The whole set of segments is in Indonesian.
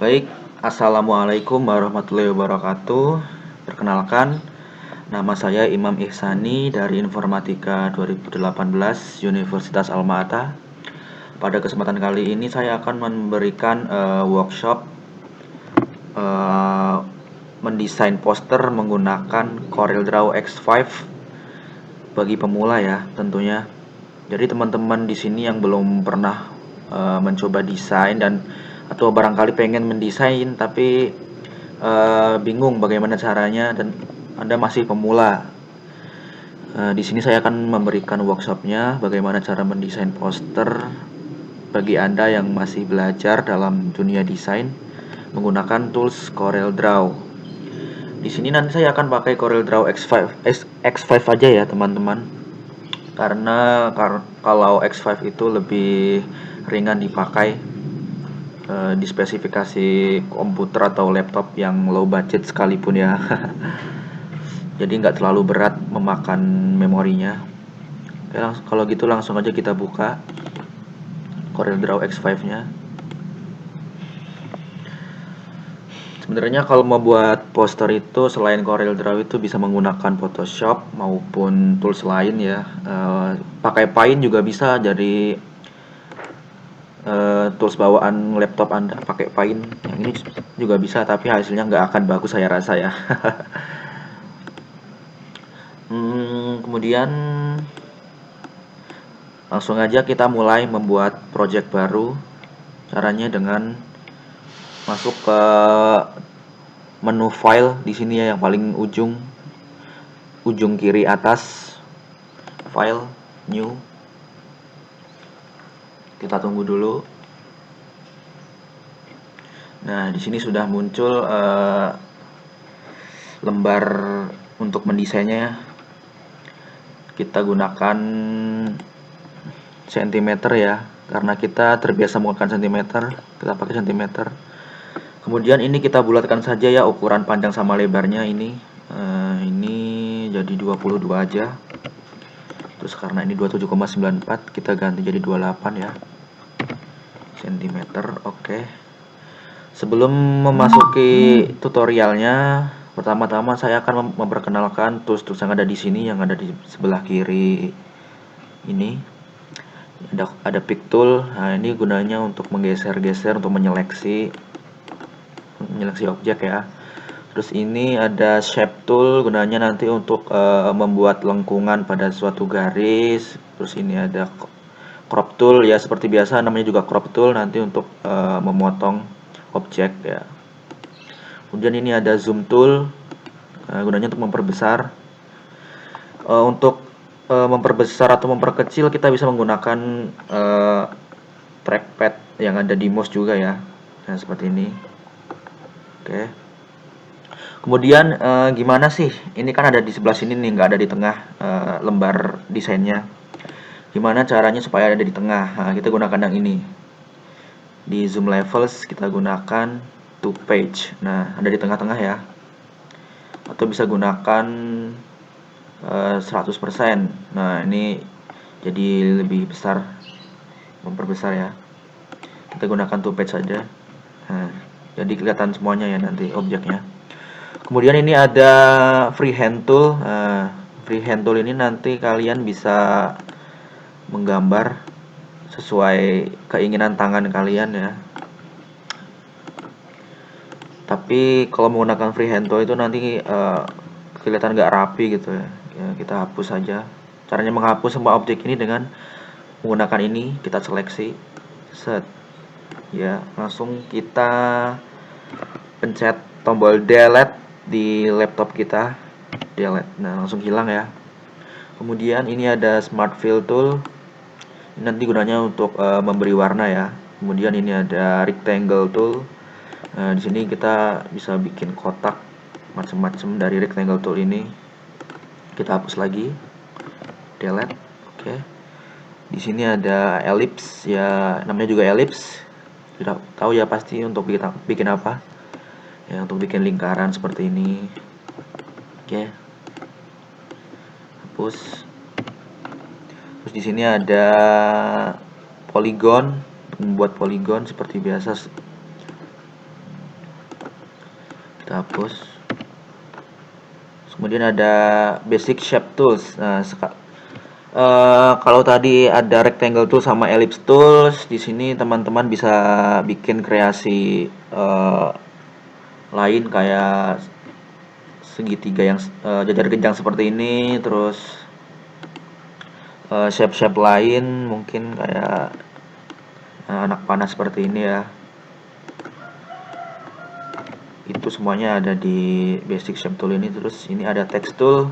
Baik, Assalamualaikum warahmatullahi wabarakatuh. Perkenalkan, nama saya Imam Ihsani dari Informatika 2018 Universitas Alma-Ata. Pada kesempatan kali ini saya akan memberikan workshop eh, mendesain poster menggunakan CorelDRAW X5 bagi pemula ya tentunya. Jadi teman-teman di sini yang belum pernah mencoba desain dan atau barangkali pengen mendesain tapi bingung bagaimana caranya dan Anda masih pemula. Di sini saya akan memberikan workshopnya bagaimana cara mendesain poster bagi Anda yang masih belajar dalam dunia desain menggunakan tools CorelDRAW. Di sini nanti saya akan pakai CorelDRAW X5 aja ya teman-teman. Karena kalau X5 itu lebih ringan dipakai di spesifikasi komputer atau laptop yang low budget sekalipun ya. Jadi nggak terlalu berat memakan memorinya. Oke, kalau gitu langsung aja kita buka CorelDRAW X5-nya. Sebenarnya kalau mau buat poster itu selain CorelDRAW itu bisa menggunakan Photoshop maupun tools lain ya. Pakai Paint juga bisa, jadi tools bawaan laptop Anda pakai Paint. Yang ini juga bisa, tapi hasilnya nggak akan bagus saya rasa ya. Kemudian langsung aja kita mulai membuat project baru. Caranya dengan masuk ke menu file di sini ya, yang paling ujung kiri atas, file, new. Kita tunggu dulu. Nah, di sini sudah muncul lembar untuk mendesainnya. Kita gunakan sentimeter ya, karena kita terbiasa menggunakan sentimeter, kita pakai sentimeter. Kemudian ini kita bulatkan saja ya ukuran panjang sama lebarnya ini. Ini jadi 22 aja. Terus karena ini 27,94 kita ganti jadi 28 ya. Sentimeter, oke. Sebelum memasuki tutorialnya, pertama-tama saya akan memperkenalkan tools-tools yang ada di sini, yang ada di sebelah kiri ini. Ada pick tool. Nah, ini gunanya untuk menggeser-geser, untuk menyeleksi objek ya. Terus ini ada shape tool, gunanya nanti untuk membuat lengkungan pada suatu garis. Terus ini ada crop tool ya, seperti biasa namanya juga crop tool, nanti untuk memotong objek ya. Kemudian ini ada zoom tool, gunanya untuk memperbesar. Untuk memperbesar atau memperkecil kita bisa menggunakan trackpad yang ada di mouse juga ya. Nah, seperti ini. Oke. Kemudian gimana sih? Ini kan ada di sebelah sini nih, nggak ada di tengah lembar desainnya. Gimana caranya supaya ada di tengah? Nah, kita gunakan yang ini. Di zoom levels kita gunakan to page. Nah, ada di tengah-tengah ya. Atau bisa gunakan 100%. Nah, ini jadi lebih besar, memperbesar ya. Kita gunakan to page saja. Nah, jadi kelihatan semuanya ya nanti objeknya. Kemudian ini ada freehand tool. Freehand tool ini nanti kalian bisa menggambar sesuai keinginan tangan kalian ya. Tapi kalau menggunakan freehand tool itu nanti kelihatan nggak rapi gitu ya. Ya, kita hapus saja. Caranya menghapus semua objek ini dengan menggunakan ini, kita seleksi, set, ya langsung kita pencet tombol delete di laptop kita, delete. Nah, langsung hilang ya. Kemudian ini ada smart fill tool, ini nanti gunanya untuk memberi warna ya. Kemudian ini ada rectangle tool. Nah, di sini kita bisa bikin kotak macam-macam dari rectangle tool ini. Kita hapus lagi, delete. Oke. Di sini ada ellipse ya, namanya juga ellipse. Sudah tahu ya pasti untuk bikin apa? Ya, untuk bikin lingkaran seperti ini. Oke. Hapus. Terus di sini ada polygon, untuk membuat polygon seperti biasa. kita hapus. Kemudian ada basic shape tools. Nah, kalau tadi ada rectangle tool sama ellipse tools, di sini teman-teman bisa bikin kreasi lain kayak segitiga yang jajar genjang seperti ini, terus shape-shape lain mungkin kayak anak panah seperti ini ya. Itu semuanya ada di basic shape tool ini. Terus ini ada text tool.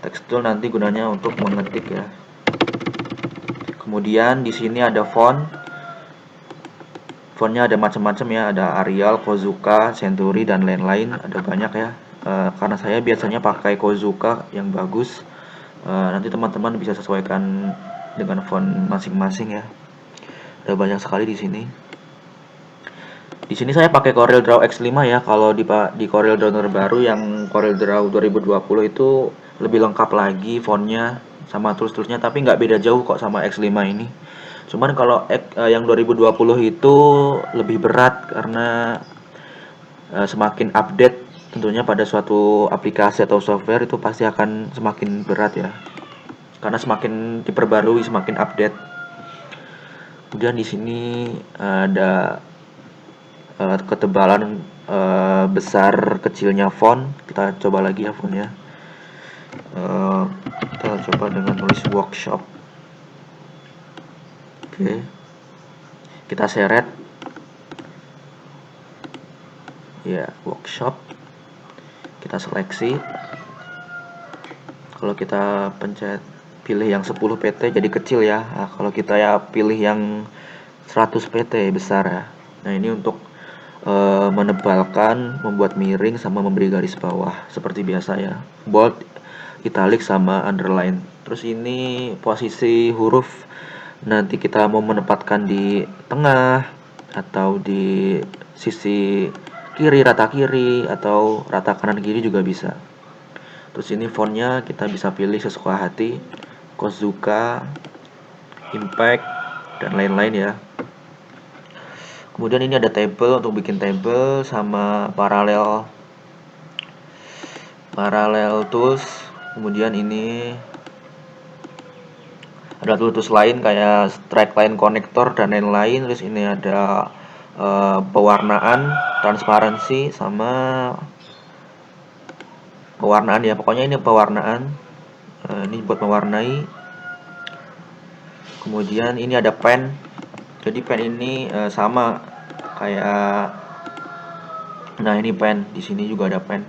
Text tool nanti gunanya untuk mengetik ya. Kemudian di sini ada font. Fontnya ada macam-macam ya, ada Arial, Kozuka, Century dan lain-lain, ada banyak ya. Karena saya biasanya pakai Kozuka yang bagus. Nanti teman-teman bisa sesuaikan dengan font masing-masing ya. Ada banyak sekali di sini. Di sini saya pakai CorelDRAW X5 ya. Kalau di CorelDRAW terbaru yang CorelDRAW 2020 itu lebih lengkap lagi fontnya sama tools-toolsnya, tapi nggak beda jauh kok sama X5 ini. Cuman kalau yang 2020 itu lebih berat karena semakin update tentunya pada suatu aplikasi atau software itu pasti akan semakin berat ya. Karena semakin diperbarui, semakin update. Kemudian di sini ada ketebalan besar kecilnya font. Kita coba lagi ya fontnya. Kita coba dengan tulis workshop. Oke. Kita seret. Ya, workshop. Kita seleksi. Kalau kita pencet pilih yang 10 pt jadi kecil ya. Nah, kalau kita ya pilih yang 100 pt besar ya. Nah, ini untuk menebalkan, membuat miring sama memberi garis bawah seperti biasa ya. Bold, italic sama underline. Terus ini posisi huruf nanti kita mau menempatkan di tengah atau di sisi kiri, rata kiri atau rata kanan kiri juga bisa. Terus ini fontnya kita bisa pilih sesuka hati, Kozuka, Impact dan lain-lain ya. Kemudian ini ada table untuk bikin table sama parallel tools. Kemudian ini ada tools lain kayak straight line connector dan lain-lain. Terus ini ada pewarnaan, transparansi sama pewarnaan ya. Pokoknya ini pewarnaan. Ini buat mewarnai. Kemudian ini ada pen. Jadi pen ini sama kayak, nah ini pen, di sini juga ada pen.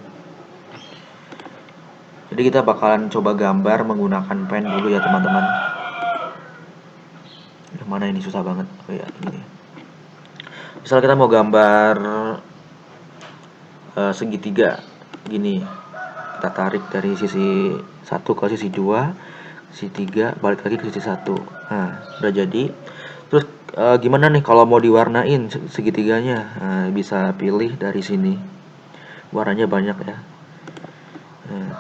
Jadi kita bakalan coba gambar menggunakan pen dulu ya teman-teman. Yang mana ini susah banget. Oh ya, ini. Misal kita mau gambar segitiga gini. Kita tarik dari sisi 1 ke sisi 2, sisi 3, balik lagi ke sisi 1. Nah, udah jadi. Terus gimana nih kalau mau diwarnain segitiganya? Nah, bisa pilih dari sini. Warnanya banyak ya. Nah,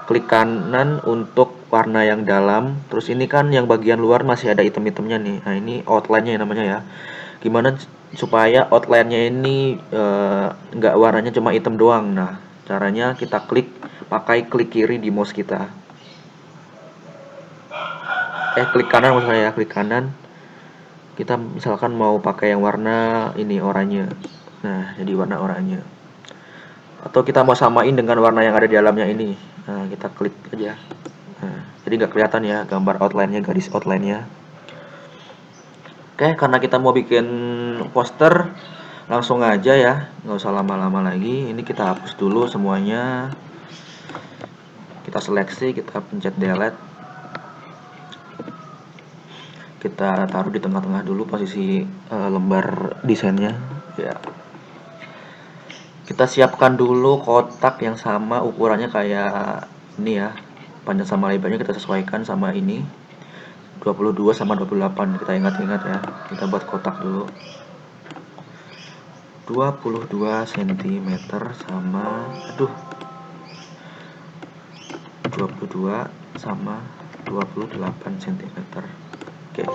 klik kanan untuk warna yang dalam. Terus ini kan yang bagian luar masih ada item-itemnya nih. Nah, ini outline-nya namanya ya. Gimana supaya outline-nya ini nggak warnanya cuma hitam doang. Nah, caranya kita pakai klik kiri di mouse kita. Klik kanan maksud saya, klik kanan. Kita misalkan mau pakai yang warna ini oranye. Nah, jadi warna oranye. Atau kita mau samain dengan warna yang ada di dalamnya ini. Nah, kita klik aja. Nah, jadi nggak kelihatan ya gambar outline-nya, garis outline-nya. Oke, karena kita mau bikin poster, langsung aja ya, nggak usah lama-lama lagi. Ini kita hapus dulu semuanya. Kita seleksi, kita pencet delete. Kita taruh di tengah-tengah dulu posisi lembar desainnya. Ya. Kita siapkan dulu kotak yang sama ukurannya kayak ini ya. Panjang sama lebarnya kita sesuaikan sama ini. 22 sama 28, kita ingat-ingat ya. Kita buat kotak dulu. 22 cm sama 22 sama 28 cm. Oke.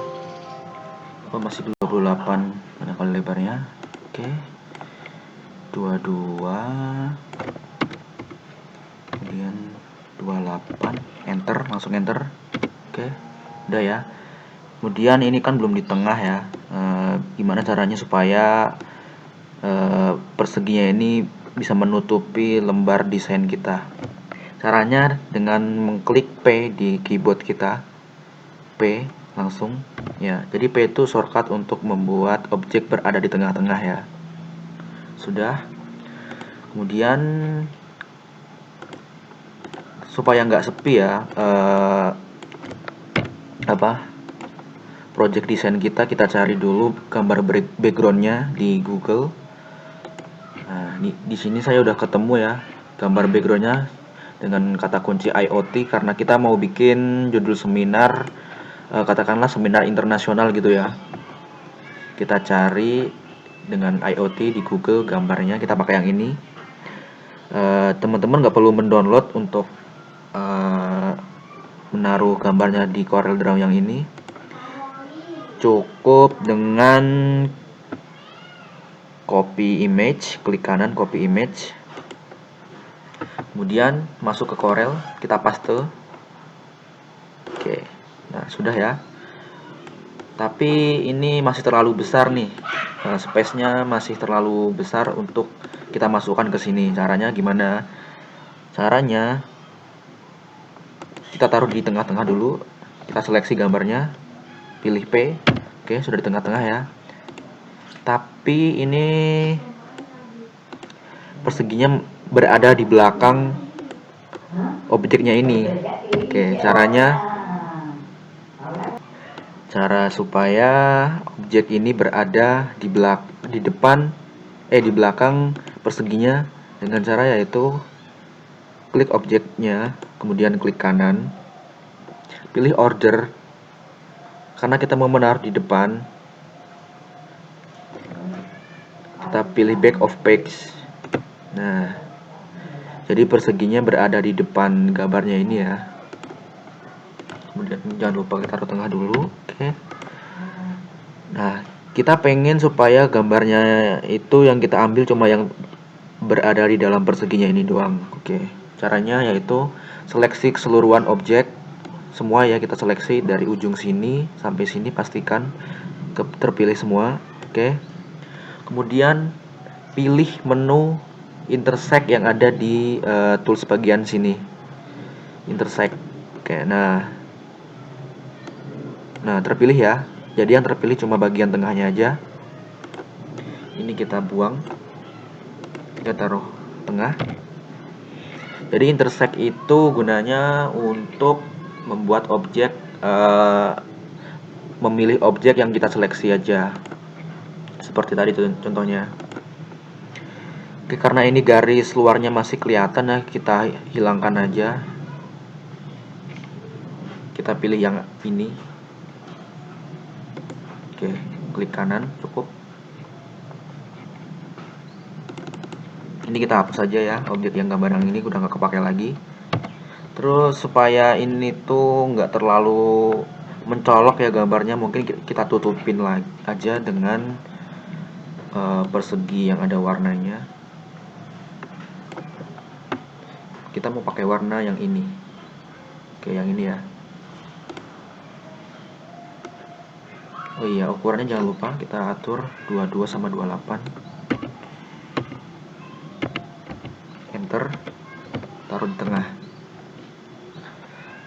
Oh, masih 28 mana kali lebarnya. Oke. 22, kemudian 28, enter, langsung enter. Oke, udah ya. Kemudian ini kan belum di tengah ya. Gimana caranya supaya perseginya ini bisa menutupi lembar desain kita? Caranya dengan mengklik P di keyboard kita. P langsung ya. Jadi P itu shortcut untuk membuat objek berada di tengah-tengah ya. Sudah. Kemudian supaya nggak sepi ya, project desain kita cari dulu gambar backgroundnya di Google. Nah, di sini saya udah ketemu ya gambar backgroundnya dengan kata kunci IoT, karena kita mau bikin judul seminar, katakanlah seminar internasional gitu ya. Kita cari dengan IoT di Google gambarnya, kita pakai yang ini. Teman-teman nggak perlu mendownload untuk menaruh gambarnya di CorelDRAW yang ini. Cukup dengan copy image, klik kanan copy image, kemudian masuk ke Corel, kita paste. Oke, nah sudah ya. Tapi ini masih terlalu besar nih, space-nya masih terlalu besar untuk kita masukkan ke sini. Caranya gimana? Caranya kita taruh di tengah-tengah dulu, kita seleksi gambarnya, pilih P. Oke, sudah di tengah-tengah ya. Tapi ini perseginya berada di belakang objeknya ini. Oke, cara supaya objek ini berada di belakang perseginya dengan cara yaitu klik objeknya, kemudian klik kanan, pilih order. Karena kita mau menaruh di depan, kita pilih back of page. Nah, jadi perseginya berada di depan gambarnya ini ya. Kemudian jangan lupa kita taruh tengah dulu. Oke. Nah, kita pengen supaya gambarnya itu yang kita ambil cuma yang berada di dalam perseginya ini doang. Oke. Caranya yaitu seleksi keseluruhan objek. Semua ya kita seleksi dari ujung sini sampai sini, pastikan terpilih semua. Oke. Kemudian pilih menu intersect yang ada di tools bagian sini. Intersect. Oke, nah terpilih ya. Jadi yang terpilih cuma bagian tengahnya aja. Ini kita buang, kita taruh tengah. Jadi intersect itu gunanya untuk membuat objek, memilih objek yang kita seleksi aja. Seperti tadi contohnya. Oke, karena ini garis luarnya masih kelihatan ya, kita hilangkan aja. Kita pilih yang ini. Oke, klik kanan cukup. Ini kita hapus saja ya, objek yang gambar yang ini udah nggak kepake lagi. Terus supaya ini tuh nggak terlalu mencolok ya gambarnya, mungkin kita tutupin lagi aja dengan persegi yang ada warnanya. Kita mau pakai warna yang ini. Oke, yang ini ya. Oh iya, ukurannya jangan lupa kita atur 22 sama 28. Enter, taruh di tengah.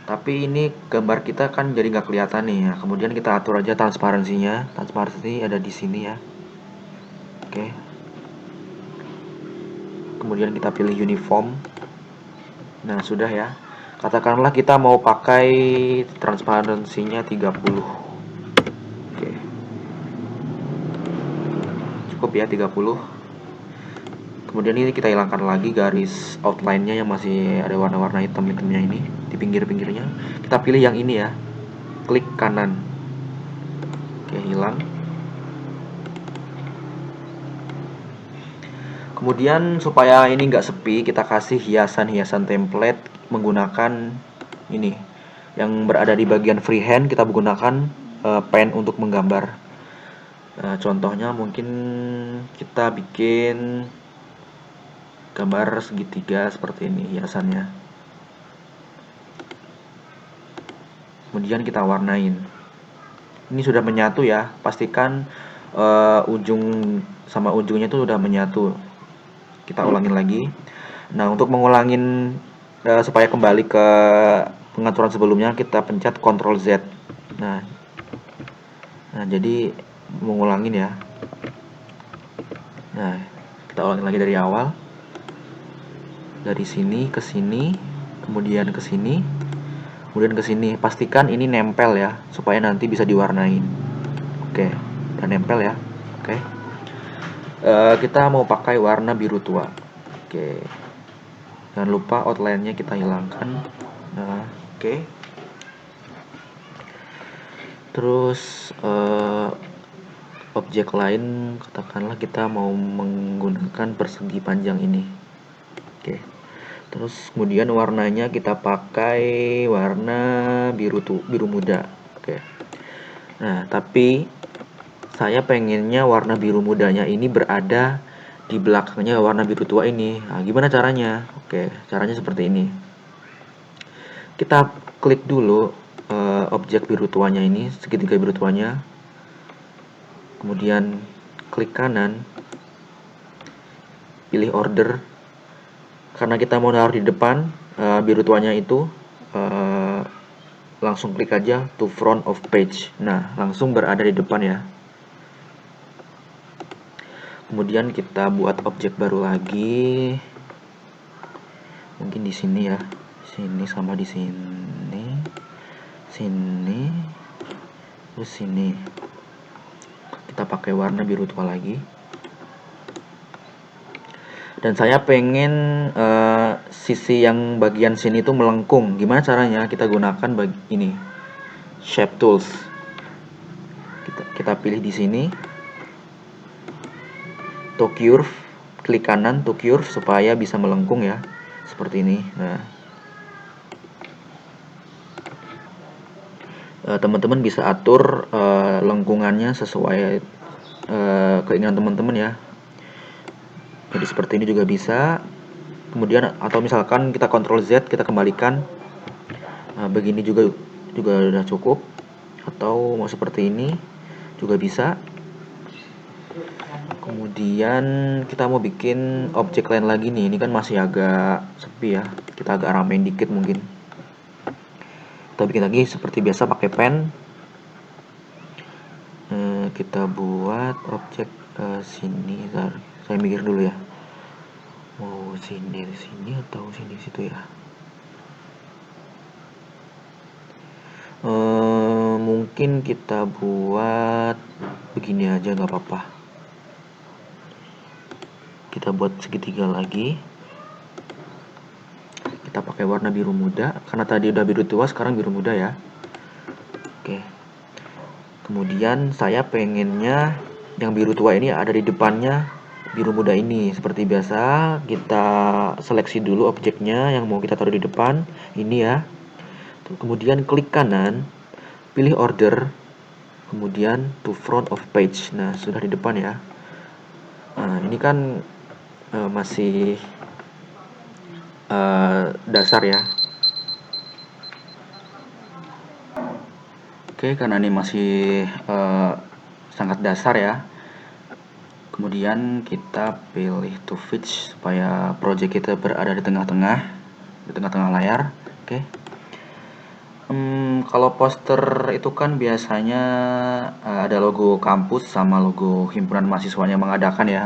Tapi ini gambar kita kan jadi nggak kelihatan nih ya. Kemudian kita atur aja transparansinya. Transparansi ada di sini ya. Oke. Kemudian kita pilih uniform. Nah, sudah ya. Katakanlah kita mau pakai transparansinya 30. Oke. Cukup ya 30. Kemudian ini kita hilangkan lagi garis outline-nya yang masih ada warna-warna hitam-hitamnya ini di pinggir-pinggirnya. Kita pilih yang ini ya. Klik kanan. Oke, hilang. Kemudian supaya ini nggak sepi, kita kasih hiasan-hiasan template menggunakan ini yang berada di bagian freehand. Kita menggunakan pen untuk menggambar. Contohnya mungkin kita bikin gambar segitiga seperti ini hiasannya. Kemudian kita warnain. Ini sudah menyatu ya, pastikan ujung sama ujungnya itu sudah menyatu. Kita ulangin lagi. Nah, untuk mengulangin supaya kembali ke pengaturan sebelumnya, kita pencet Ctrl Z. Nah, jadi mengulangin ya. Nah, kita ulangin lagi dari awal. Dari sini ke sini, kemudian ke sini, kemudian ke sini. Pastikan ini nempel ya, supaya nanti bisa diwarnain. Oke, udah nempel ya. Oke. Kita mau pakai warna biru tua. Oke. Jangan lupa outline-nya kita hilangkan. Nah, oke. Terus objek lain, katakanlah kita mau menggunakan persegi panjang ini. Oke. Terus kemudian warnanya kita pakai warna biru muda. Oke. Nah, tapi saya pengennya warna biru mudanya ini berada di belakangnya warna biru tua ini. Nah, gimana caranya? Oke, caranya seperti ini. Kita klik dulu objek biru tuanya ini, segitiga biru tuanya. Kemudian klik kanan, pilih order. Karena kita mau naruh di depan biru tuanya itu, langsung klik aja to front of page. Nah, langsung berada di depan ya. Kemudian kita buat objek baru lagi. Mungkin di sini ya. Sini sama di sini. Sini. Terus sini. Kita pakai warna biru tua lagi. Dan saya pengen sisi yang bagian sini tuh melengkung. Gimana caranya? Kita gunakan ini shape tools. Kita pilih di sini to curve, klik kanan to curve supaya bisa melengkung ya, seperti ini. Nah, teman-teman bisa atur lengkungannya sesuai keinginan teman-teman ya. Jadi seperti ini juga bisa. Kemudian atau misalkan kita Ctrl Z, kita kembalikan. Begini juga udah cukup. Atau mau seperti ini juga bisa. Kemudian kita mau bikin objek lain lagi nih. Ini kan masih agak sepi ya. Kita agak ramein dikit mungkin. Kita bikin lagi seperti biasa pakai pen. Kita buat objek sini. Saya mikir dulu ya. Mau sini atau sini situ ya. Mungkin kita buat begini aja nggak apa-apa. Kita buat segitiga lagi. Kita pakai warna biru muda. Karena tadi udah biru tua, sekarang biru muda ya. Oke. Kemudian saya pengennya yang biru tua ini ada di depannya biru muda ini. Seperti biasa, kita seleksi dulu objeknya yang mau kita taruh di depan. Ini ya. Kemudian klik kanan, pilih order, kemudian to front of page. Nah, sudah di depan ya. Nah, ini kan masih dasar ya. Oke, karena ini masih sangat dasar ya. Kemudian kita pilih to fit supaya project kita berada di tengah-tengah layar. Oke. Kalau poster itu kan biasanya ada logo kampus sama logo himpunan mahasiswanya mengadakan ya.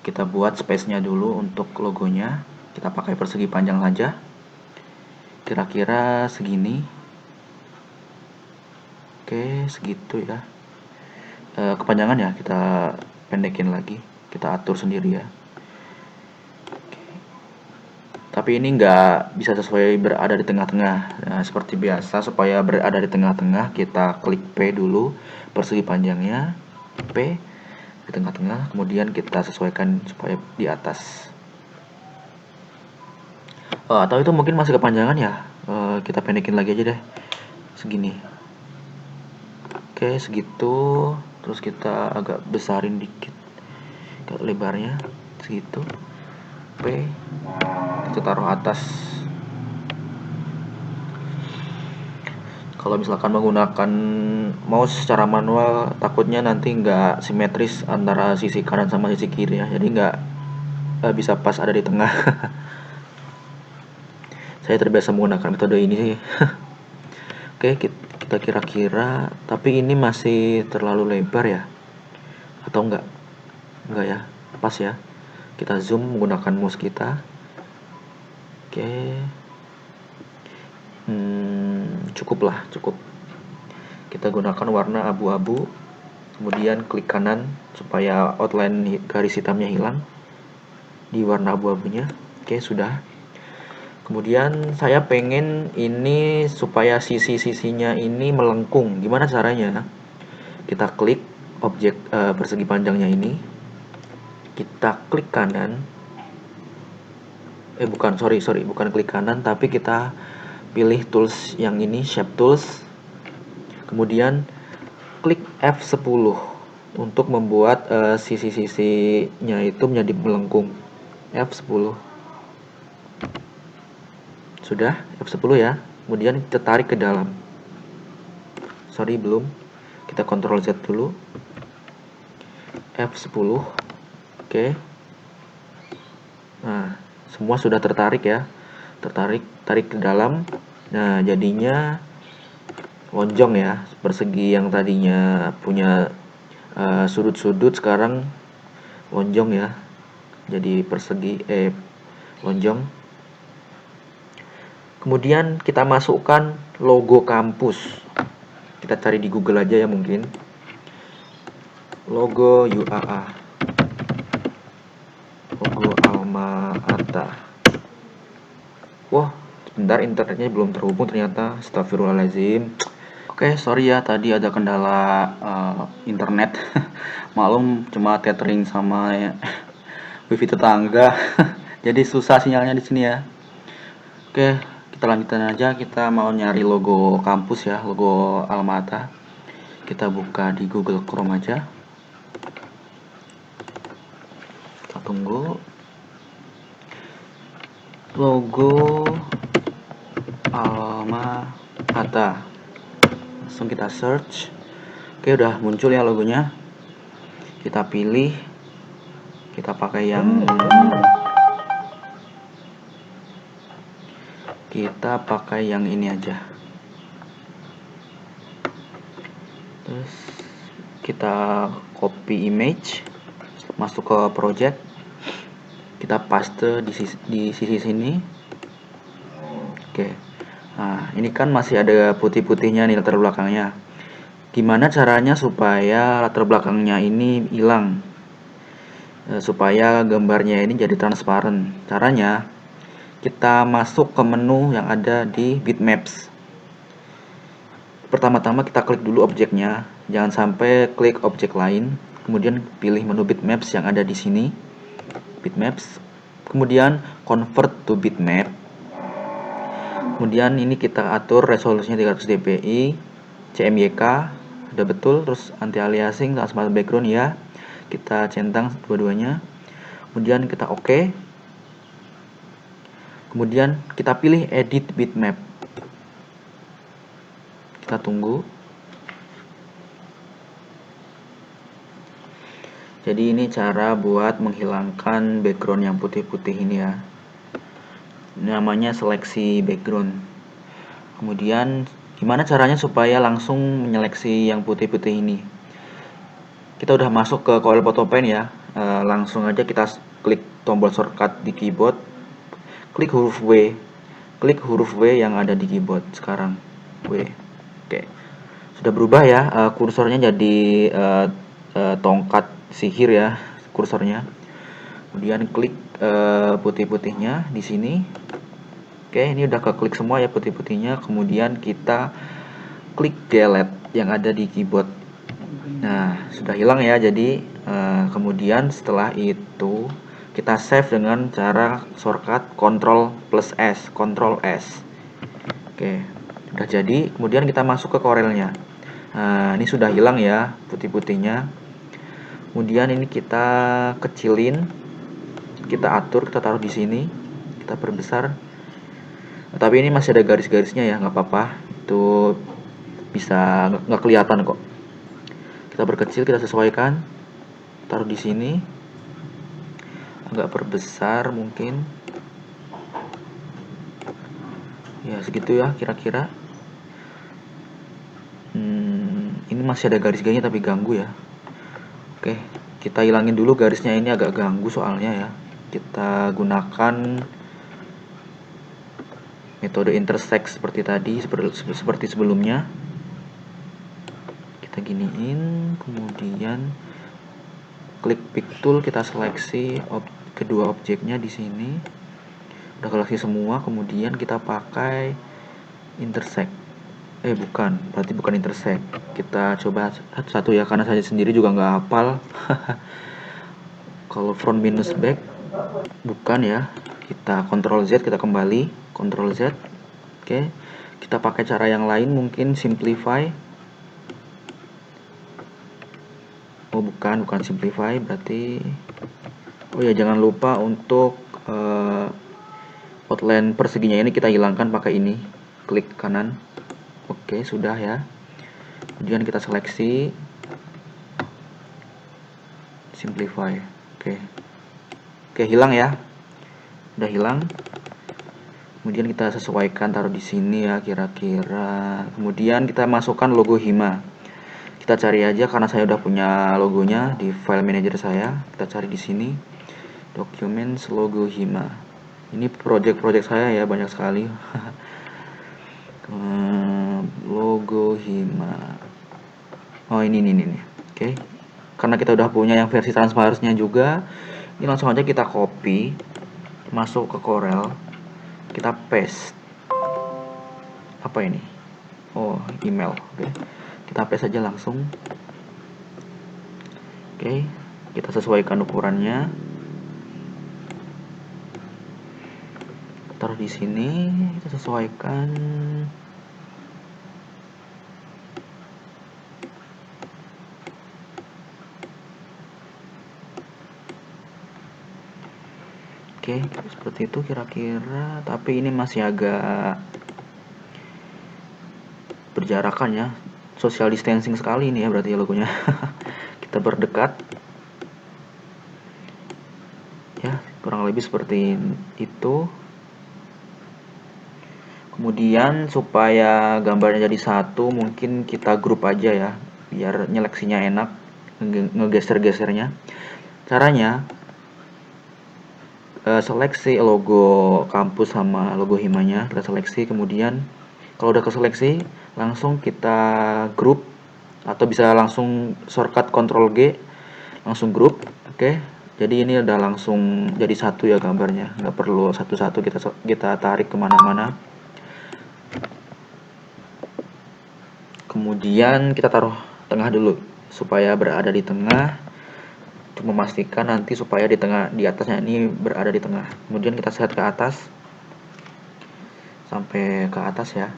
Kita buat space-nya dulu untuk logonya. Kita pakai persegi panjang saja. Kira-kira segini. Oke, segitu ya. Kepanjangan ya kita pendekin lagi, kita atur sendiri ya. Oke. Tapi ini nggak bisa sesuai berada di tengah-tengah. Nah, seperti biasa supaya berada di tengah-tengah kita klik P dulu, persegi panjangnya P di tengah-tengah, kemudian kita sesuaikan supaya di atas. Atau itu mungkin masih kepanjangan ya, kita pendekin lagi aja deh, segini. Oke, segitu. Terus kita agak besarin dikit lebarnya segitu. P, kita taruh atas. Kalau misalkan menggunakan mouse secara manual, takutnya nanti nggak simetris antara sisi kanan sama sisi kiri ya, jadi nggak bisa pas ada di tengah. Saya terbiasa menggunakan metode ini sih. Oke, kita kira-kira, tapi ini masih terlalu lebar ya, atau enggak ya, pas ya. Kita zoom menggunakan mouse kita. Oke, cukup. Kita gunakan warna abu-abu, kemudian klik kanan supaya outline garis hitamnya hilang di warna abu-abunya. Oke, sudah. Kemudian saya pengen ini supaya sisi-sisinya ini melengkung. Gimana caranya? Kita klik objek persegi panjangnya ini. Kita klik kanan. Bukan klik kanan, tapi kita pilih tools yang ini, shape tools. Kemudian klik F10 untuk membuat sisi-sisinya itu menjadi melengkung. F10. Sudah, F10 ya. Kemudian kita tarik ke dalam. Belum. Kita Ctrl Z dulu. F10. Oke. Nah, semua sudah tertarik ya. Tarik ke dalam. Nah, jadinya lonjong ya. Persegi yang tadinya punya sudut-sudut sekarang lonjong ya. Jadi persegi lonjong. Kemudian kita masukkan logo kampus. Kita cari di Google aja ya mungkin. Logo UAA. Logo Alma Ata. Wah, sebentar internetnya belum terhubung ternyata. Astagfirullahaladzim. Oke, sorry ya tadi ada kendala internet. Maklum cuma tethering sama wifi tetangga. Jadi susah sinyalnya di sini ya. Oke, kita lanjutkan aja. Kita mau nyari logo kampus ya, logo Alma Ata. Kita buka di Google Chrome aja. Kita tunggu. Logo Alma Ata. Langsung kita search. Oke, udah muncul ya logonya. Kita pilih. Kita pakai yang ini aja. Terus kita copy image, masuk ke project, kita paste di sisi sini. Oke. Nah, ini kan masih ada putih-putihnya nih latar belakangnya. Gimana caranya supaya latar belakangnya ini hilang? Supaya gambarnya ini jadi transparan. Caranya kita masuk ke menu yang ada di bitmaps. Pertama-tama kita klik dulu objeknya, jangan sampai klik objek lain. Kemudian pilih menu bitmaps yang ada di sini, bitmaps. Kemudian convert to bitmap. Kemudian ini kita atur resolusinya 300 dpi, CMYK, udah betul. Terus anti aliasing, transparent background ya. Kita centang dua-duanya. Kemudian kita oke. Kemudian kita pilih edit bitmap. Kita tunggu. Jadi ini cara buat menghilangkan background yang putih-putih ini ya. Namanya seleksi background. Kemudian gimana caranya supaya langsung menyeleksi yang putih-putih ini? Kita udah masuk ke Corel Photo Paint ya. Langsung aja kita klik tombol shortcut di keyboard. Klik huruf W. Klik huruf W yang ada di keyboard sekarang. W. Oke. Sudah berubah ya, kursornya jadi tongkat sihir ya kursornya. Kemudian klik putih-putihnya di sini. Oke, ini udah keklik semua ya putih-putihnya. Kemudian kita klik delete yang ada di keyboard. Nah, sudah hilang ya. Jadi kemudian setelah itu kita save dengan cara shortcut Ctrl S. Oke, udah jadi. Kemudian kita masuk ke Corelnya. Nah, ini sudah hilang ya putih-putihnya. Kemudian ini kita kecilin kita atur, kita taruh di sini, kita perbesar. Tapi ini masih ada garis-garisnya ya, nggak apa-apa, itu bisa nggak kelihatan kok. Kita perkecil, kita sesuaikan, taruh di sini, agak perbesar mungkin, ya segitu ya kira-kira. Ini masih ada garis-garisnya tapi ganggu ya. Oke, kita hilangin dulu garisnya, ini agak ganggu soalnya ya. Kita gunakan metode intersect seperti tadi, seperti sebelumnya. Kita giniin, kemudian klik pick tool, kita seleksi kedua objeknya di sini. Udah seleksi semua, kemudian kita pakai intersect. Berarti bukan intersect. Kita coba satu ya, karena saya sendiri juga nggak hafal. Kalau front minus back, bukan ya. Kita Ctrl Z, kita kembali, Ctrl Z. Oke, kita pakai cara yang lain, mungkin simplify. Oh bukan simplify, berarti oh ya, jangan lupa untuk outline perseginya ini kita hilangkan pakai ini, klik kanan. Oke, sudah ya. Kemudian kita seleksi, simplify. Oke, hilang ya, udah hilang. Kemudian kita sesuaikan, taruh di sini ya kira-kira. Kemudian kita masukkan logo Hima. Kita cari aja, karena saya udah punya logonya di file manager saya. Kita cari di sini, documents logo Hima. Ini project saya ya, banyak sekali. Logo Hima. Oh ini. Oke. Karena kita udah punya yang versi transparansinya juga, ini langsung aja kita copy, masuk ke Corel, kita paste. Apa ini? Oh, email. Oke. Kita paste aja langsung. Oke, kita sesuaikan ukurannya. Taruh di sini, kita sesuaikan. Oke, seperti itu kira-kira, tapi ini masih agak berjarakan ya, social distancing sekali ini ya berarti ya logonya. Kita berdekat ya, kurang lebih seperti itu. Kemudian supaya gambarnya jadi satu, mungkin kita grup aja ya, biar nyeleksinya enak, ngegeser-gesernya. Caranya, seleksi logo kampus sama logo Himanya, kita seleksi. Kemudian kalau udah keseleksi, langsung kita grup, atau bisa langsung shortcut Ctrl G, langsung grup. Oke, jadi ini udah langsung jadi satu ya gambarnya, nggak perlu satu-satu kita tarik kemana-mana. Kemudian kita taruh tengah dulu supaya berada di tengah, untuk memastikan nanti supaya di atasnya ini berada di tengah. Kemudian kita set ke atas sampai ke atas ya.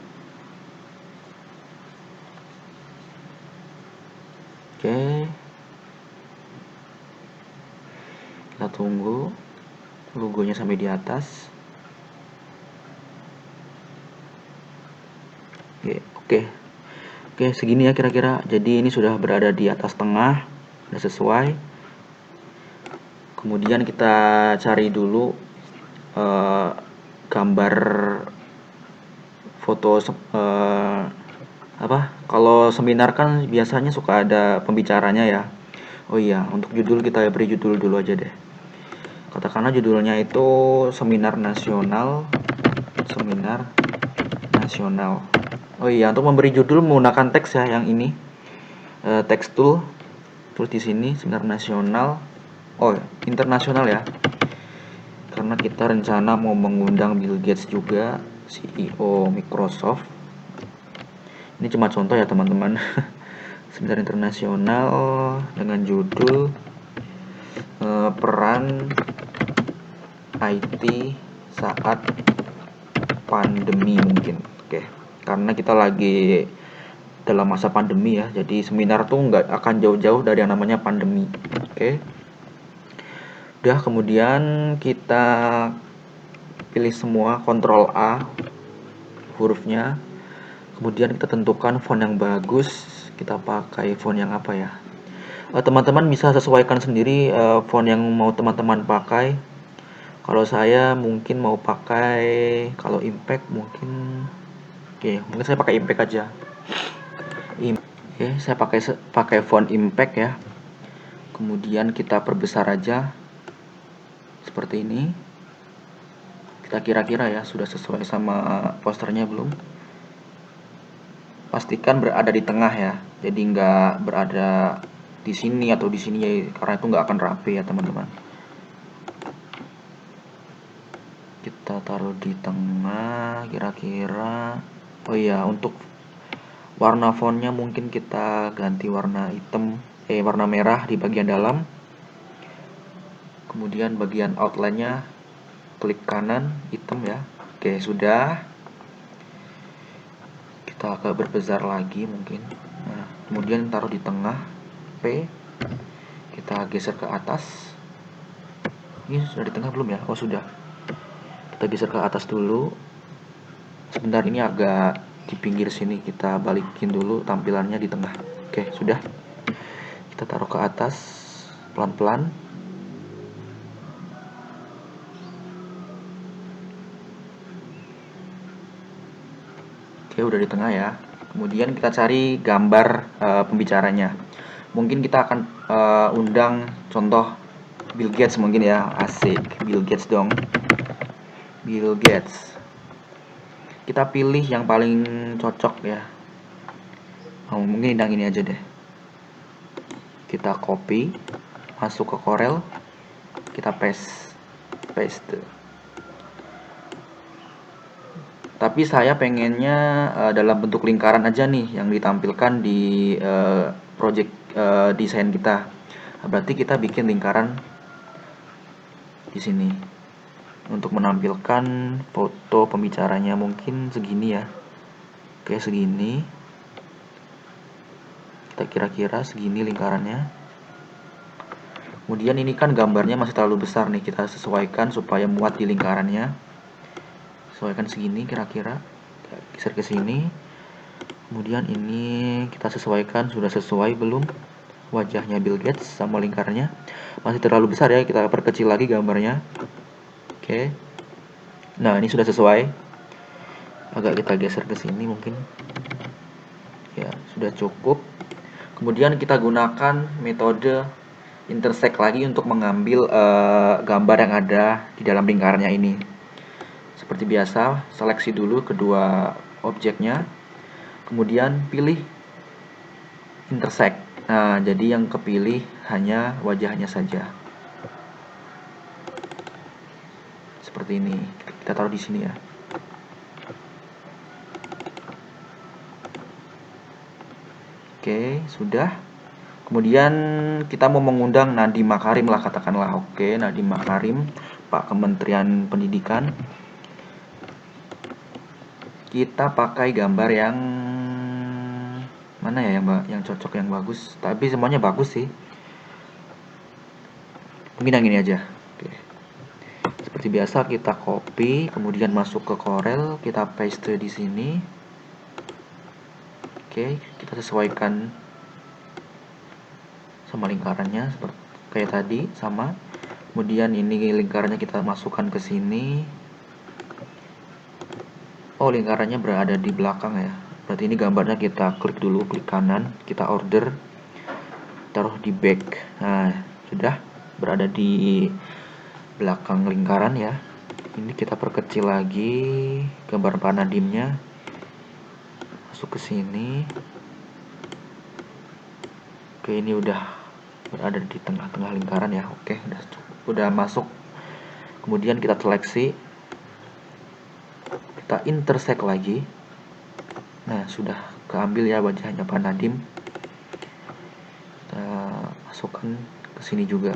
Oke, kita tunggu logonya sampai di atas. Oke, segini ya kira-kira. Jadi ini sudah berada di atas tengah, sudah sesuai. Kemudian kita cari dulu gambar foto kalau seminar kan biasanya suka ada pembicaranya ya. Oh iya, untuk judul kita beri judul dulu aja deh. Katakanlah judulnya itu seminar nasional. Oh iya, untuk memberi judul menggunakan teks ya, yang ini teks tool. Terus di sini seminar nasional. Oh, internasional ya. Karena kita rencana mau mengundang Bill Gates juga, CEO Microsoft. Ini cuma contoh ya teman-teman. Seminar internasional dengan judul peran IT saat pandemi mungkin. Oke, karena kita lagi dalam masa pandemi ya, jadi seminar tuh nggak akan jauh-jauh dari yang namanya pandemi. Oke. Udah, kemudian kita pilih semua, Ctrl A hurufnya. Kemudian kita tentukan font yang bagus. Kita pakai font yang apa ya? Teman-teman bisa sesuaikan sendiri font yang mau teman-teman pakai. Kalau saya mungkin mau pakai, kalau impact mungkin, mungkin saya pakai impact aja. Saya pakai font impact ya. Kemudian kita perbesar aja seperti ini. Kita kira-kira ya sudah sesuai sama posternya belum? Pastikan berada di tengah ya. Jadi nggak berada di sini atau di sini ya, karena itu nggak akan rapi ya teman-teman. Kita taruh di tengah kira-kira. Oh iya, untuk warna fontnya mungkin kita ganti warna hitam, warna merah di bagian dalam. Kemudian bagian outline-nya klik kanan hitam ya. Oke, sudah. Kita agak berbesar lagi mungkin. Nah, kemudian taruh di tengah P. Kita geser ke atas. Ini sudah di tengah belum ya? Oh, sudah. Kita geser ke atas dulu. Sebentar, ini agak di pinggir sini, kita balikin dulu tampilannya di tengah. Oke, sudah. Kita taruh ke atas pelan-pelan. Oke, udah di tengah ya. Kemudian kita cari gambar pembicaranya. Mungkin kita akan undang contoh Bill Gates mungkin ya. Asik, Bill Gates dong. Bill Gates. Kita pilih yang paling cocok ya. Mungkin yang ini aja deh. Kita copy, masuk ke Corel, kita paste. Tapi saya pengennya dalam bentuk lingkaran aja nih yang ditampilkan di project desain kita. Berarti kita bikin lingkaran di sini untuk menampilkan foto pembicaranya, mungkin segini ya. Oke, segini. Kita kira-kira segini lingkarannya. Kemudian ini kan gambarnya masih terlalu besar nih, kita sesuaikan supaya muat di lingkarannya. Sesuaikan segini kira-kira, geser ke sini. Kemudian ini kita sesuaikan, sudah sesuai belum wajahnya Bill Gates sama lingkarannya. Masih terlalu besar ya, kita perkecil lagi gambarnya. Oke. Nah, ini sudah sesuai. Agak kita geser ke sini mungkin. Ya, sudah cukup. Kemudian kita gunakan metode intersect lagi untuk mengambil gambar yang ada di dalam lingkarannya ini. Seperti biasa, seleksi dulu kedua objeknya, kemudian pilih intersect. Nah, jadi yang kepilih hanya wajahnya saja. Seperti ini. Kita taruh di sini ya. Oke, sudah. Kemudian kita mau mengundang Nadiem Makarim lah, katakanlah. Oke, Nadiem Makarim, Pak Kementerian Pendidikan. Kita pakai gambar yang mana ya, yang cocok, yang bagus. Tapi semuanya bagus sih. Mungkin yang ini aja. Oke. Seperti biasa kita copy, kemudian masuk ke Corel, kita paste di sini. Oke, kita sesuaikan sama lingkarannya seperti kayak tadi, sama. Kemudian ini lingkarannya kita masukkan ke sini. Oh, lingkarannya berada di belakang ya. Berarti ini gambarnya kita klik dulu, klik kanan, kita order, taruh di back. Nah, sudah berada di belakang lingkaran ya. Ini kita perkecil lagi gambar Pak Nadiemnya. Masuk ke sini. Oke, ini udah berada di tengah-tengah lingkaran ya. Oke, udah masuk. Kemudian kita seleksi, kita intersect lagi. Nah, sudah keambil ya wajahnya Pak Nadiem. Kita masukkan ke sini juga.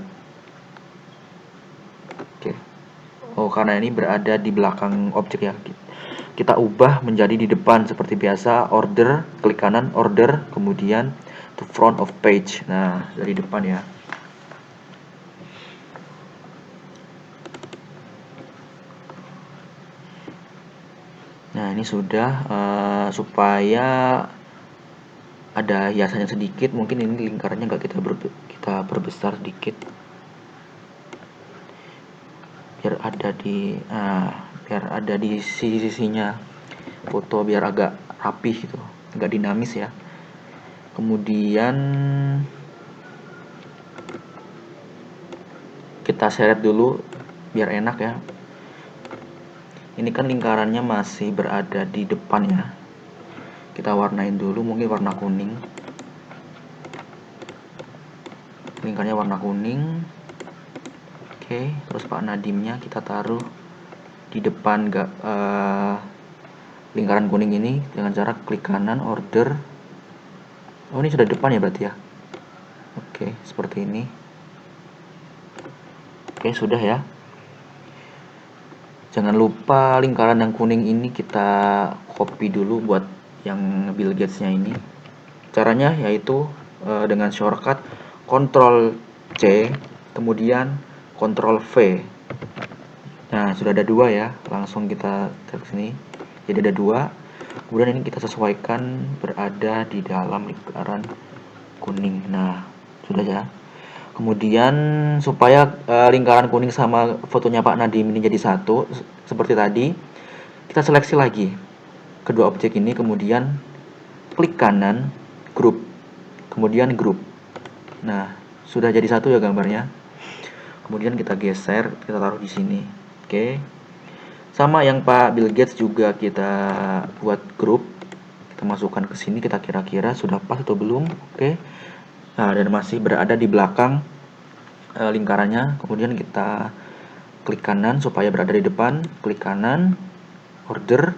Oke. Oh, karena ini berada di belakang objek ya. Kita ubah menjadi di depan seperti biasa. Order, klik kanan, order, kemudian to front of page. Nah, dari depan ya. Nah, ini sudah, supaya ada hiasannya sedikit, mungkin ini lingkarannya nggak kita perbesar sedikit, biar ada di sisi-sisinya foto, biar agak rapih gitu, agak dinamis ya. Kemudian kita seret dulu biar enak ya. Ini kan lingkarannya masih berada di depan ya. Kita warnain dulu, mungkin warna kuning. Lingkarannya warna kuning. Oke, terus Pak Nadimnya kita taruh di depan lingkaran kuning ini dengan cara klik kanan, order. Oh, ini sudah depan ya berarti ya. Oke, seperti ini. Oke, sudah ya. Jangan lupa lingkaran yang kuning ini kita copy dulu buat yang Bill Gates-nya ini. Caranya yaitu dengan shortcut Ctrl C, kemudian Ctrl V. Nah, sudah ada dua ya. Langsung kita ke sini. Jadi ada dua. Kemudian ini kita sesuaikan berada di dalam lingkaran kuning. Nah, sudah ya. Kemudian supaya lingkaran kuning sama fotonya Pak Nadiem ini jadi satu seperti tadi, kita seleksi lagi kedua objek ini, kemudian klik kanan, group, kemudian group. Nah, sudah jadi satu ya gambarnya. Kemudian kita geser, kita taruh di sini. Oke. Sama yang Pak Bill Gates juga kita buat grup. Kita masukkan ke sini, kita kira-kira sudah pas atau belum. Oke. Nah, dan masih berada di belakang lingkarannya. Kemudian kita klik kanan supaya berada di depan, klik kanan, order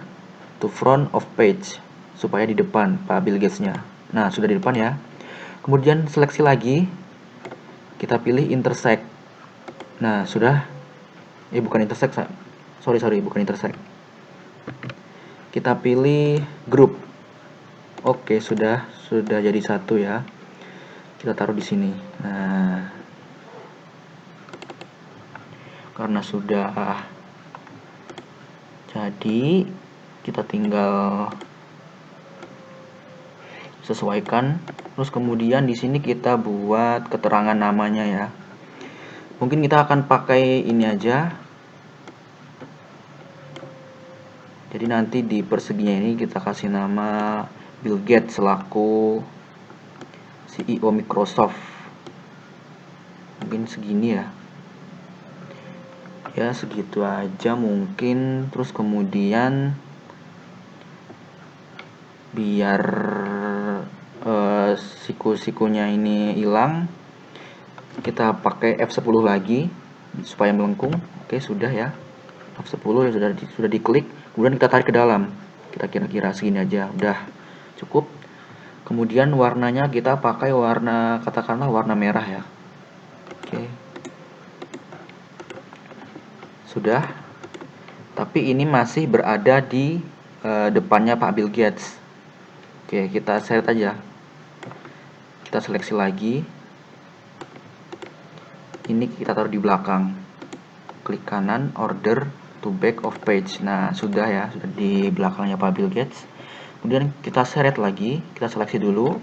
to front of page supaya di depan Pak Bill Gates-nya. Nah, sudah di depan ya. Kemudian seleksi lagi, kita pilih intersect. Nah, sudah. Bukan intersect, sorry, bukan intersect. Kita pilih group. Oke, sudah jadi satu ya. Kita taruh di sini. Nah, karena sudah jadi, kita tinggal sesuaikan. Terus kemudian di sini kita buat keterangan namanya ya. Mungkin kita akan pakai ini aja. Jadi nanti di perseginya ini kita kasih nama Bill Gates selaku CEO Microsoft. Mungkin segini ya. Ya, segitu aja mungkin. Terus kemudian biar siku-sikunya ini hilang, kita pakai F10 lagi supaya melengkung. Oke, sudah ya. F10 ya, sudah diklik, kemudian kita tarik ke dalam. Kita kira-kira segini aja, udah cukup. Kemudian warnanya kita pakai warna, katakanlah warna merah ya. Oke. Sudah. Tapi ini masih berada di depannya Pak Bill Gates. Oke, kita set aja. Kita seleksi lagi. Ini kita taruh di belakang. Klik kanan, order to back of page. Nah, sudah ya, sudah di belakangnya Pak Bill Gates. Kemudian kita seret lagi, kita seleksi dulu.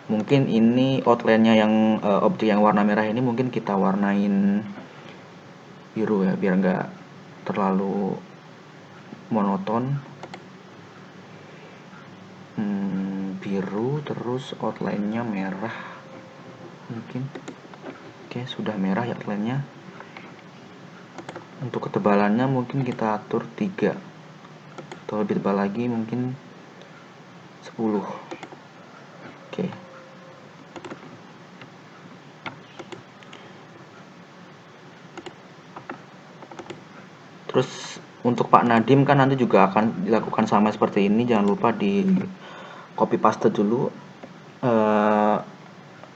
Mungkin ini outline-nya yang objek yang warna merah ini mungkin kita warnain biru ya, biar nggak terlalu monoton. Biru, terus outline-nya merah mungkin. Oke, sudah merah ya outline-nya. Untuk ketebalannya mungkin kita atur 3 atau lebih tebal lagi, mungkin 10. Oke. Terus untuk Pak Nadiem kan nanti juga akan dilakukan sama seperti ini. Jangan lupa di copy paste dulu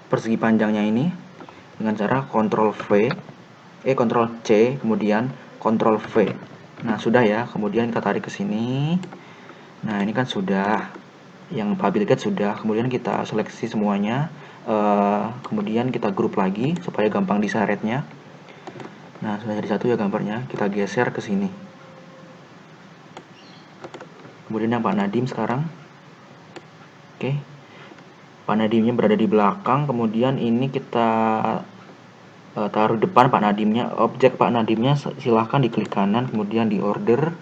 persegi panjangnya ini dengan cara Ctrl C, kemudian Ctrl V. Nah, sudah ya. Kemudian kita tarik ke sini. Nah, ini kan sudah. Yang Pak Bill Gates sudah. Kemudian kita seleksi semuanya. Kemudian kita grup lagi supaya gampang diseretnya. Nah, sudah jadi satu ya gambarnya. Kita geser ke sini. Kemudian yang Pak Nadim sekarang. Oke, Pak Nadimnya berada di belakang. Kemudian ini kita taruh depan Pak Nadimnya. Objek Pak Nadimnya silahkan diklik kanan, kemudian di order.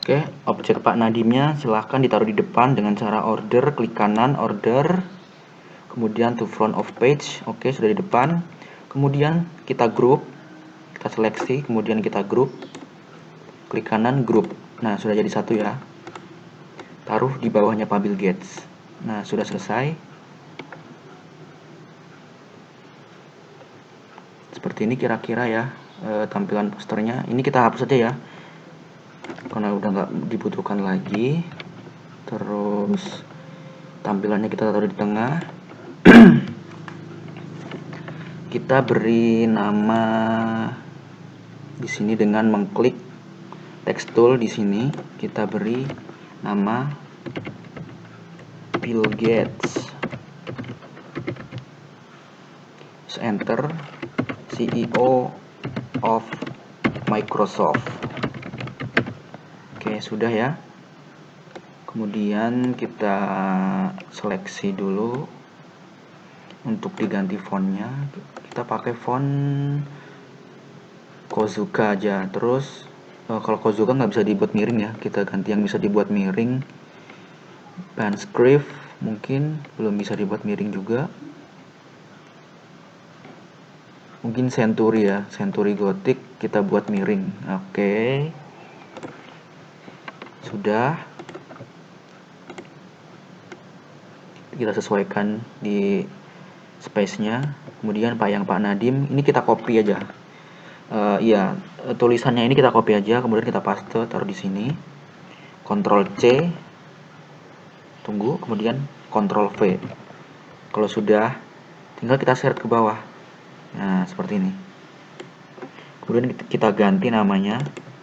Oke, objek Pak Nadimnya silahkan ditaruh di depan dengan cara order, klik kanan, order, kemudian to front of page. Oke, sudah di depan. Kemudian kita group, kita seleksi, kemudian kita group, klik kanan, group. Nah, sudah jadi satu ya. Taruh di bawahnya Pak Bill Gates. Nah, sudah selesai. Seperti ini kira-kira ya tampilan posternya. Ini kita hapus saja ya, karena udah nggak dibutuhkan lagi. Terus tampilannya kita taruh di tengah. Kita beri nama di sini dengan mengklik text tool di sini. Kita beri nama Bill Gates. Terus enter, CEO of Microsoft. Oke, sudah ya. Kemudian kita seleksi dulu untuk diganti fontnya. Kita pakai font Kozuka aja. Terus kalau Kozuka nggak bisa dibuat miring ya, kita ganti yang bisa dibuat miring. Pen script mungkin belum bisa dibuat miring juga. Mungkin Century ya, Century Gothic kita buat miring. Oke. Sudah. Kita sesuaikan di space-nya. Kemudian Pak Nadim ini kita copy aja. Iya, tulisannya ini kita copy aja, kemudian kita paste, taruh di sini. Ctrl C. Tunggu, kemudian Ctrl V. Kalau sudah, tinggal kita share ke bawah. Nah, seperti ini. Kemudian kita ganti namanya.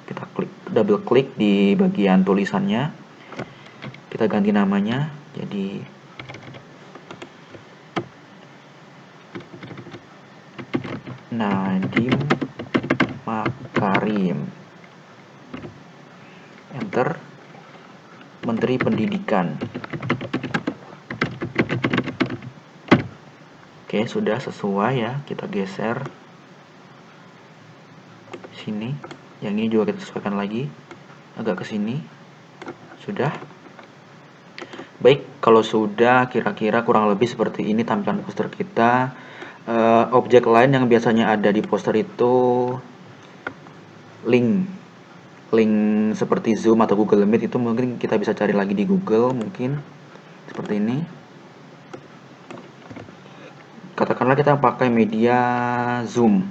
Kita double klik di bagian tulisannya. Kita ganti namanya jadi Nadim Makarim. Enter. Menteri Pendidikan. Oke, sudah sesuai ya. Kita geser sini. Yang ini juga kita sesuaikan lagi. Agak ke sini. Sudah. Baik, kalau sudah kira-kira kurang lebih seperti ini tampilan poster kita. Objek lain yang biasanya ada di poster itu link seperti Zoom atau Google Meet, itu mungkin kita bisa cari lagi di Google, mungkin seperti ini. Katakanlah kita pakai media Zoom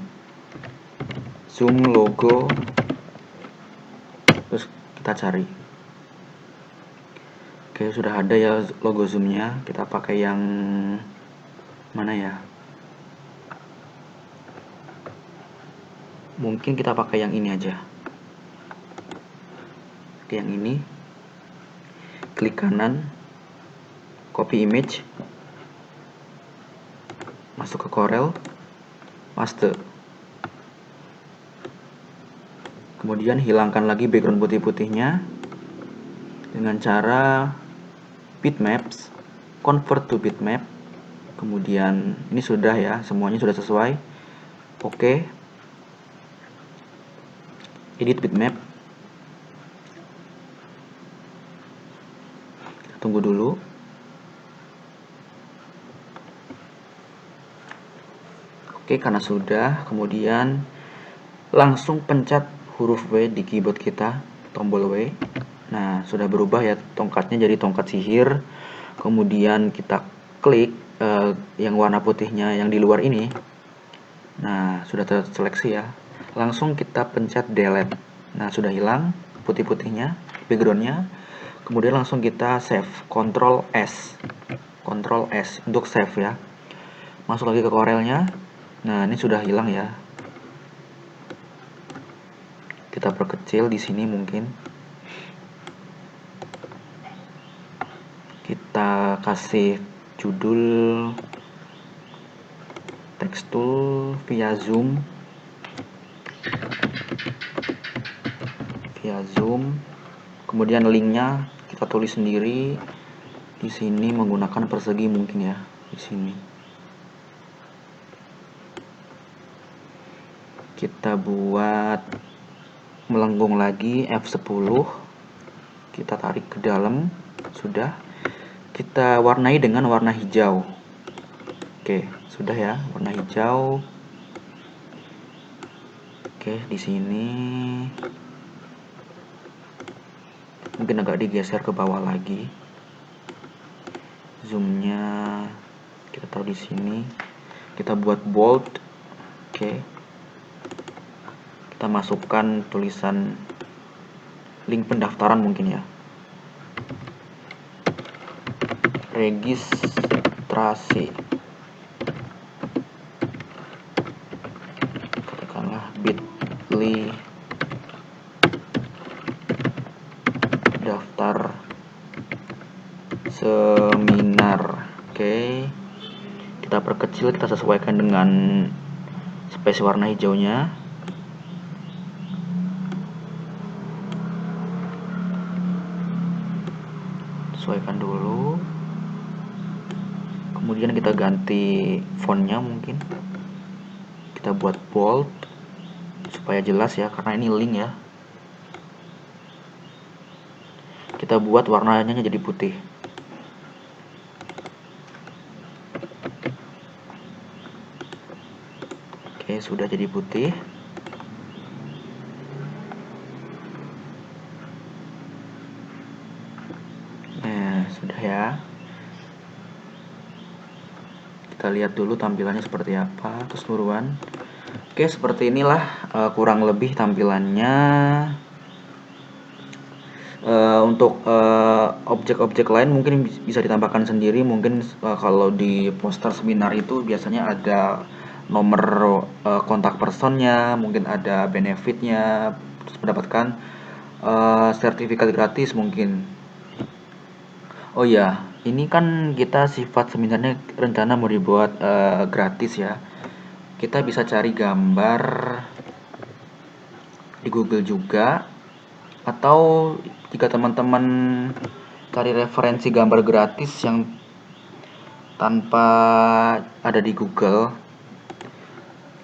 logo, terus kita cari. Oke, sudah ada ya logo Zoom-nya. Kita pakai yang mana ya? Mungkin kita pakai yang ini aja. Oke, yang ini. Klik kanan, copy image, masuk ke Corel, paste. Kemudian hilangkan lagi background putih-putihnya dengan cara bitmaps, convert to bitmap. Kemudian ini sudah ya, semuanya sudah sesuai. Oke. Edit bitmap. Tunggu dulu. Oke, karena sudah, kemudian langsung pencet huruf W di keyboard kita, tombol W. Nah, sudah berubah ya tongkatnya jadi tongkat sihir. Kemudian kita klik yang warna putihnya yang di luar ini. Nah, sudah terseleksi ya. Langsung kita pencet delete. Nah, sudah hilang putih-putihnya, backgroundnya. Kemudian langsung kita save, Ctrl S untuk save ya. Masuk lagi ke Corelnya. Nah, ini sudah hilang ya. Kita perkecil di sini mungkin. Kita kasih judul text tool via Zoom. Kemudian linknya kita tulis sendiri di sini menggunakan persegi mungkin ya, di sini. Kita buat melengkung lagi F10. Kita tarik ke dalam, sudah. Kita warnai dengan warna hijau. Oke, sudah ya, warna hijau. Oke, di sini mungkin agak digeser ke bawah lagi. Zoomnya kita taruh di sini. Kita buat bold. Oke. Kita masukkan tulisan link pendaftaran mungkin ya. Registrasi. Katakanlah bit.ly daftar seminar. Oke. Kita perkecil, kita sesuaikan dengan space warna hijaunya. Sesuaikan dulu. Kemudian kita ganti fontnya mungkin. Kita buat bold supaya jelas ya, karena ini link ya. Kita buat warnanya jadi putih. Oke, sudah jadi putih. Nah, sudah ya. Kita lihat dulu tampilannya seperti apa keseluruhan. Oke, seperti inilah kurang lebih tampilannya. Untuk objek-objek lain mungkin bisa ditambahkan sendiri. Mungkin kalau di poster seminar itu biasanya ada nomor kontak personnya, mungkin ada benefitnya, terus mendapatkan sertifikat gratis mungkin. Oh ya, ini kan kita sifat seminarnya rencana mau dibuat gratis ya. Kita bisa cari gambar di Google juga, atau jika teman-teman cari referensi gambar gratis yang tanpa ada di Google,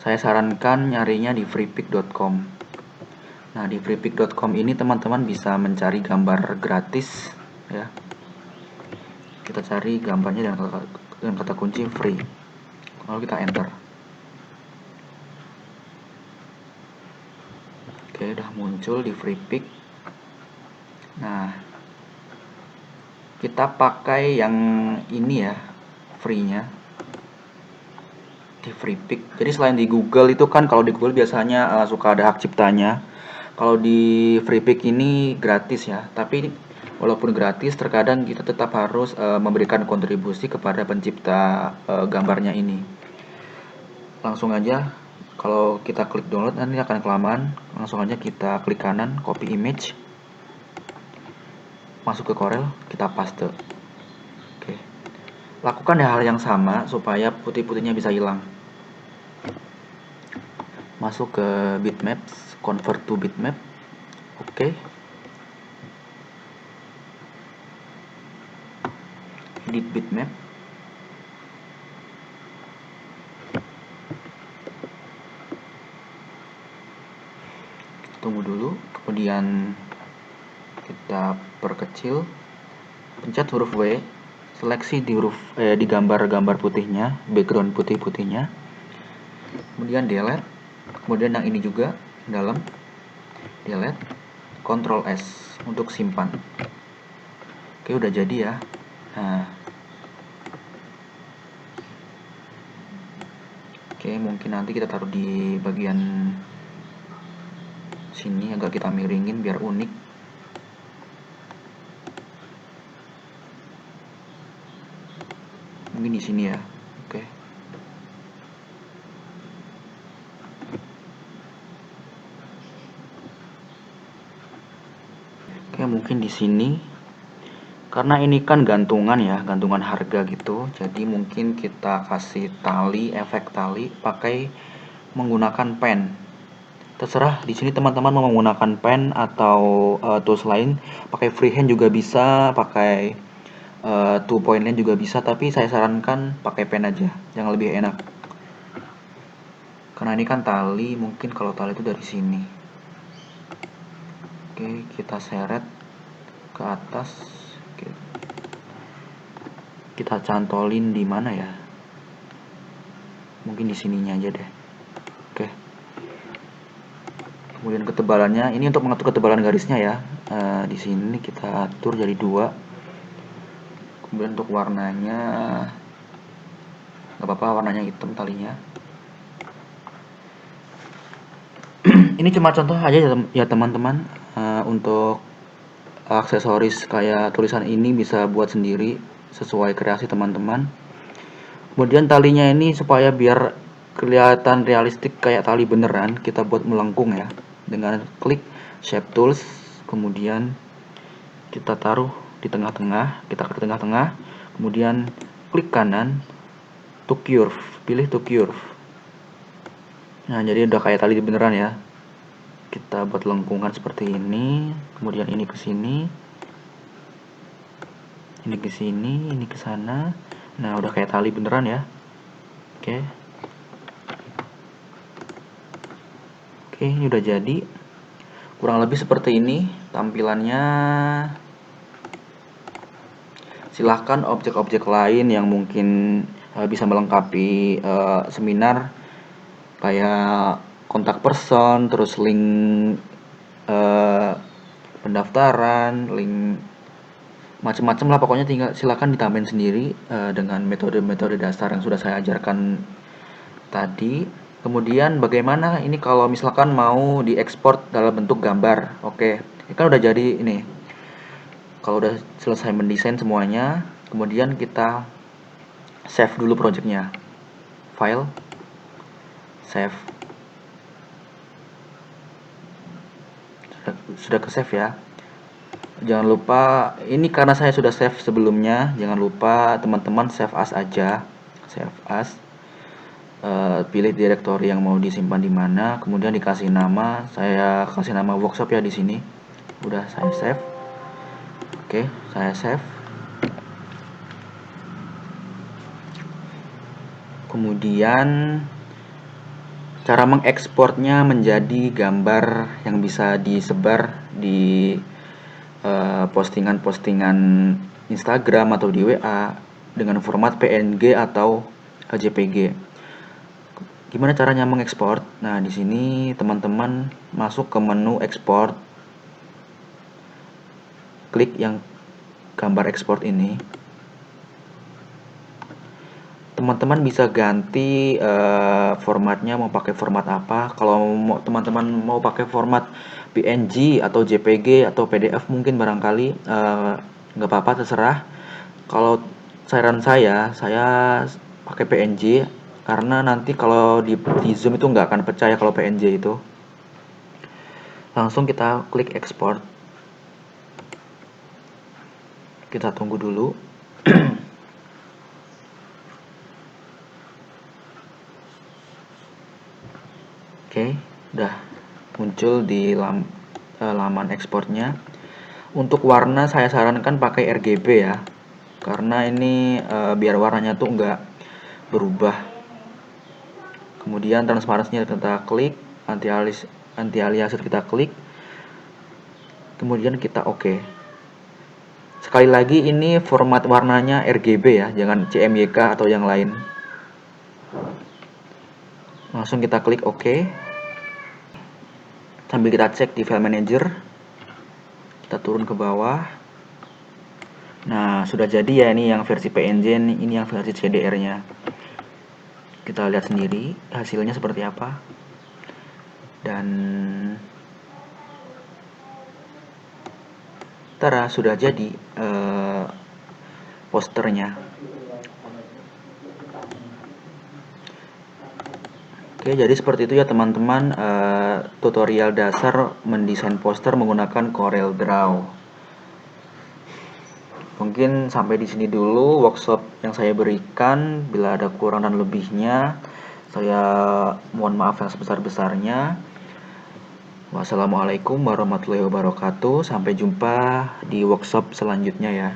saya sarankan nyarinya di freepik.com. Nah, di freepik.com ini teman-teman bisa mencari gambar gratis ya. Kita cari gambarnya dengan kata kunci free, lalu kita enter. Oke, udah muncul di freepik. Nah, kita pakai yang ini ya, free-nya di freepik. Jadi selain di Google itu kan, kalau di Google biasanya suka ada hak ciptanya. Kalau di freepik ini gratis ya, tapi walaupun gratis terkadang kita tetap harus memberikan kontribusi kepada pencipta gambarnya ini. Langsung aja, kalau kita klik download nanti akan kelamaan. Langsung aja kita klik kanan, copy image, masuk ke Corel, kita paste. Oke. Lakukan hal yang sama supaya putih-putihnya bisa hilang. Masuk ke bitmaps, convert to bitmap. Oke. Edit bitmap. Tunggu dulu, kemudian kita perkecil, pencet huruf W, seleksi di gambar-gambar putihnya, background putih-putihnya, kemudian delete, kemudian yang ini juga dalam, delete, Ctrl S untuk simpan. Oke, udah jadi ya. Nah, oke, mungkin nanti kita taruh di bagian sini, agak kita miringin biar unik. Mungkin di sini ya. Oke. Oke, mungkin di sini. Karena ini kan gantungan ya, gantungan harga gitu. Jadi mungkin kita kasih tali, efek tali pakai menggunakan pen. Terserah di sini teman-teman mau menggunakan pen atau tools lain, pakai freehand juga bisa, pakai 2 point line juga bisa, tapi saya sarankan pakai pen aja, yang lebih enak. Karena ini kan tali, mungkin kalau tali itu dari sini. Oke, kita seret ke atas. Oke. Kita cantolin di mana ya? Mungkin di sininya aja deh. Oke. Kemudian ketebalannya, ini untuk mengatur ketebalan garisnya ya. Di sini kita atur jadi 2. Kemudian untuk warnanya, nggak apa-apa warnanya hitam talinya. Ini cuma contoh aja ya teman-teman. Untuk aksesoris kayak tulisan ini bisa buat sendiri sesuai kreasi teman-teman. Kemudian talinya ini supaya biar kelihatan realistik kayak tali beneran, kita buat melengkung ya. Dengan klik shape tools, kemudian kita taruh di tengah-tengah, kita ke tengah-tengah, kemudian klik kanan to curve, pilih to curve. Nah, jadi udah kayak tali beneran ya. Kita buat lengkungan seperti ini, kemudian ini ke sini, ini ke sini, ini ke sana. Nah, udah kayak tali beneran ya. Oke. Oke, ini udah jadi. Kurang lebih seperti ini tampilannya. Silahkan objek-objek lain yang mungkin bisa melengkapi seminar kayak kontak person, terus link pendaftaran, link macam-macam lah pokoknya, tinggal silahkan ditambahin sendiri dengan metode-metode dasar yang sudah saya ajarkan tadi. Kemudian bagaimana ini kalau misalkan mau diekspor dalam bentuk gambar? Oke, ini kan udah jadi ini. Kalau udah selesai mendesain semuanya, kemudian kita save dulu projectnya. File, save. Sudah ke save ya. Jangan lupa, ini karena saya sudah save sebelumnya, jangan lupa teman-teman save as aja. Save as. Pilih direktori yang mau disimpan di mana, kemudian dikasih nama. Saya kasih nama workshop ya di sini. Udah saya save. Oke, saya save. Kemudian cara mengekspornya menjadi gambar yang bisa disebar di postingan-postingan Instagram atau di WA dengan format PNG atau JPG. Gimana caranya mengekspor? Nah, di sini teman-teman masuk ke menu ekspor. Klik yang gambar ekspor ini. Teman-teman bisa ganti formatnya, mau pakai format apa. Kalau teman-teman mau pakai format PNG atau JPG atau PDF mungkin barangkali nggak apa-apa, terserah. Kalau saran saya pakai PNG karena nanti kalau di Zoom itu nggak akan percaya kalau PNG itu. Langsung kita klik export. Kita tunggu dulu. Oke, udah muncul di laman ekspornya. Untuk warna saya sarankan pakai RGB ya, karena ini biar warnanya tuh nggak berubah. Kemudian transparansinya kita klik, anti aliasing kita klik, kemudian kita oke. Sekali lagi ini format warnanya RGB ya, jangan CMYK atau yang lain. Langsung kita klik oke. Sambil kita cek di file manager, kita turun ke bawah. Nah, sudah jadi ya, ini yang versi PNG, ini yang versi CDR-nya. Kita lihat sendiri hasilnya seperti apa. Dan tara, sudah jadi posternya. Oke, jadi seperti itu ya teman-teman, tutorial dasar mendesain poster menggunakan Corel Draw. Mungkin sampai di sini dulu workshop yang saya berikan. Bila ada kurang dan lebihnya, saya mohon maaf yang sebesar-besarnya. Wassalamualaikum warahmatullahi wabarakatuh. Sampai jumpa di workshop selanjutnya ya.